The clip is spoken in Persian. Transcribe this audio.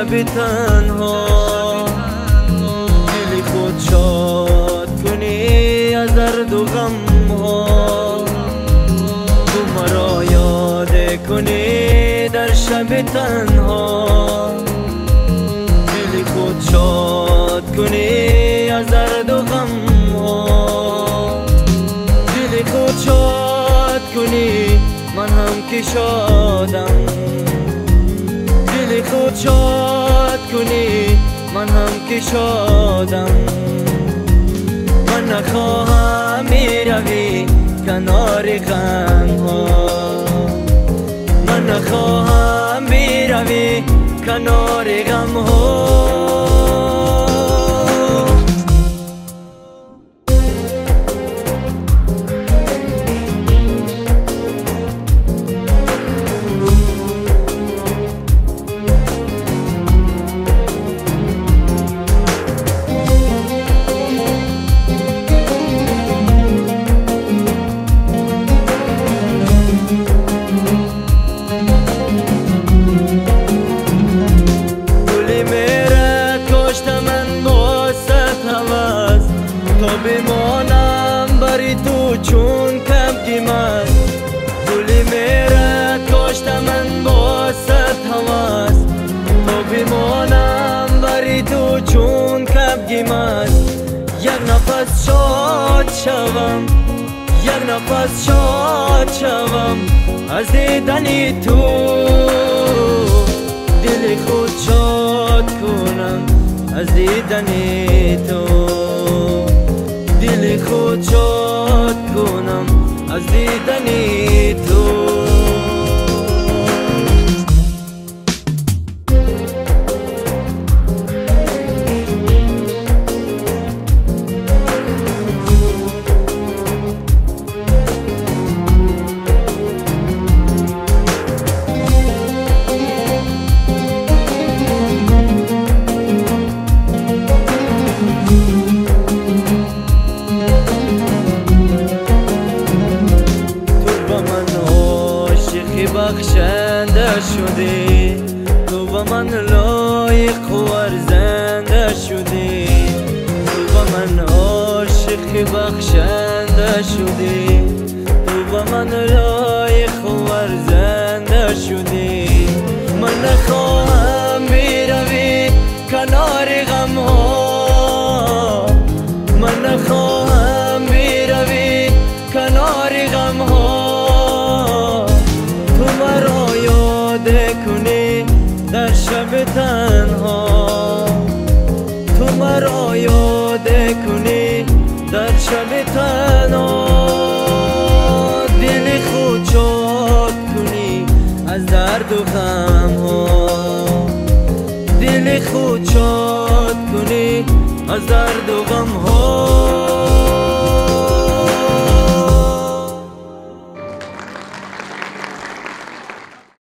شب تنها، دل خود شاد کنی از درد و غم ها. تو مرا یاد کنی در شب تنها، دل خود شاد کنی از درد و غم ها. دل خود شاد کنی من هم که شادم، دل خود شاد کنی من هم که شادم. من نخواهم می روی کنار غم ها، من نخواهم می روی کنار غم ها. تا بمانم بری تو چون کبگی من، گلی میره کاشت من با صد هواس. تا بمانم بری تو چون کبگی من، یک نفس شاد شوم، یک نفس شاد شوم از دیدنی تو. دل خود شاد کنم از دیدنی تو، دل خود شاد کنم از دیدنی تو. بخشنده شدی، تو با من لایق و ارزنده شدی. تو با من عاشق بخشنده شدی، تو با من لایق و ارزنده شدی. من نخواهم بروی کنار غم ها، من نخواهم بروی کنار غم ها. کنی در شب تنها، تو مرا یاد کنی در شب تنها. دل خود شاد کنی از درد و غم ها، دل خود شاد کنی از درد و غم ها.